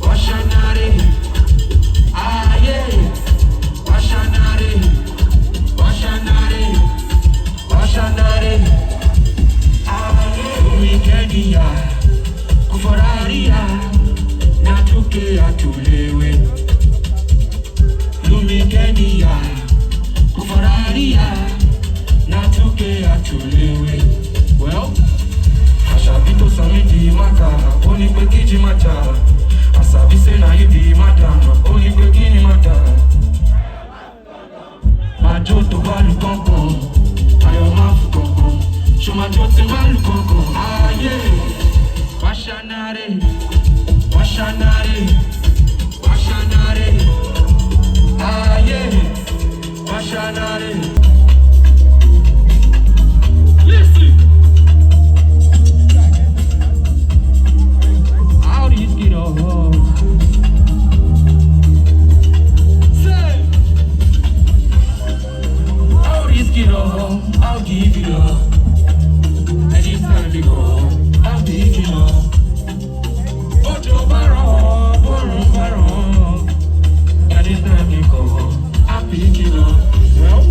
washanare, aye, washanare, washanare, washanare, aye, umikenia, kuforaria, natuke atulewe, umikenia, kuforaria, natuke atulewe. Well, Ashabito Samidi Mata, only Bekiji Mata. Asabi say na you be Mata, only Bekini Mata. Majo to Balu Konko, Ayomaff Konko, Shumajo to Balu Konko. Ah yeah, washanare, washanare, washanare. Ah yeah, washanare. Listen. I'll give it up. Anytime we go, I'll pick it up. Ojo Baron, Baron. Anytime we go, I'll pick it up. Well,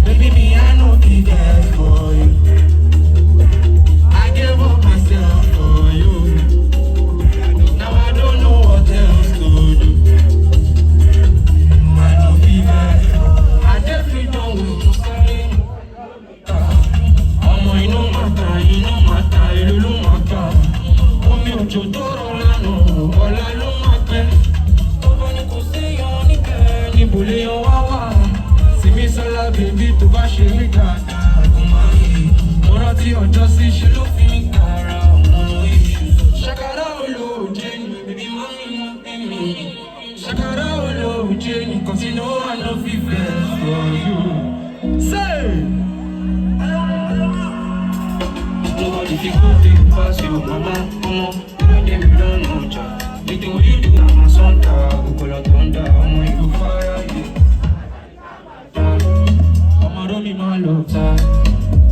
baby, me, I know be there for you. I gave up myself for you. Now I don't know what else to do. I know be there. I definitely don't want to say. Baby, to bash me down. Morati or Josie, she look me down. No issues. Shakara olo, Jenny, baby, mommy, me. Shakara olo, Jenny, cause you know I know fever for you. Say, nobody think good to pass you, mama. Come on, you don't know, child. Anything what you do, I'm a son, go call out thunder, I'm going to fire you. Mi máa lọ ta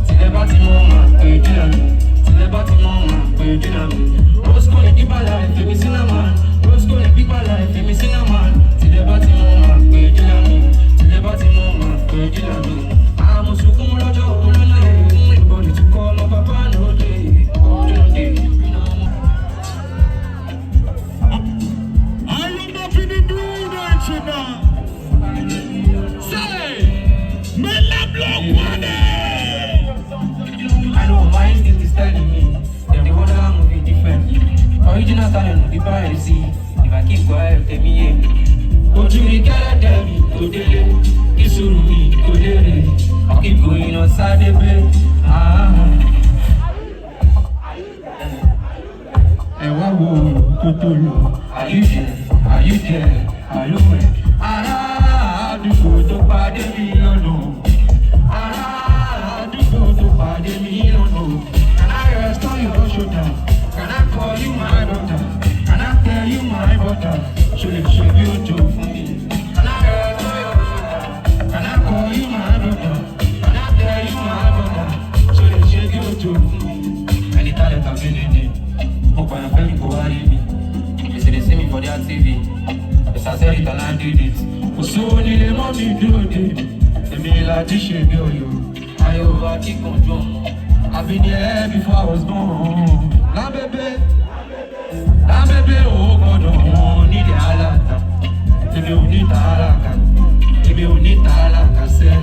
tilẹ̀ bá ti mọ́ máa pè dínà mi tilẹ̀ bá ti mọ́ máa pè dínà mi rosco ní bíbálà ìfèmí cinnamon rosco ní bíbálà ìfèmí cinnamon tilẹ̀ bá ti mọ́ máa pè dínà mi tilẹ̀ bá ti mọ́ máa pè dínà mi àmọ́ sunkún lọ́jọ́ olóńgbò ìbọ̀dì tó kọ́ ọmọ bàbá lóde òde. Ayomaff in the building tonight. Say, Mainland LiQWYD. I know my instinct is telling me that the other movie differently. Original talent will be piracy. If I keep quiet, tell me yeah. Ojuri kere debi, kodele, kisurumi, kodere. I keep going outside the bed. And what will Totoro? Are you there? Are you there? Are you there? Do to party me no no. Do to party me no no. Can I rest on your shoulder? Can I call you my daughter? Can I tell you my butter? Should you do for me? Can I rest on your shoulder? Can I call you my daughter? Can I tell you my butter? Should you do for me? Any talent I've been in it. Hope I'm very poor in me. They say they see me for their TV. Yes, I said it and I did it. So ni le mọ mi dúró de, èmi láti ṣe bí oyo, ayọ̀wá kíkan jọ. I've been here before I was born. Lábẹ́bẹ́ ò gbọ́dọ̀ wọn nílẹ̀ aláta. Èmi ò ní tààlàkà, èmi ò ní tààlàkà sẹ́.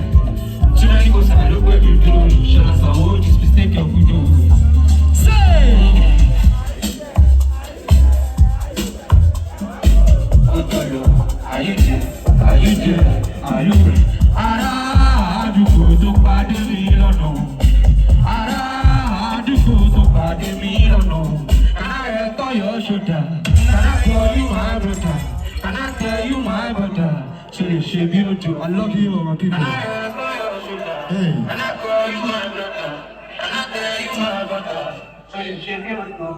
Ṣé kò sàlẹ̀ ló gbé mi dúró? Ṣé I sanwó this mistake of good old? Say! Are you there? Are you there? Are you ready? Àdúgbò tó pàdé mi lọ́nà. Àdúgbò tó pàdé mi lọ́nà. Can I rest on your shoulder? Can I call you my brother? Can I tell you my brother? Ṣé lè ṣe bí o jù? I love you, my people. Can I rest on your shoulder? Hey. Can I call you my brother? Can I tell you my brother? Ṣé lè ṣe bí o jù?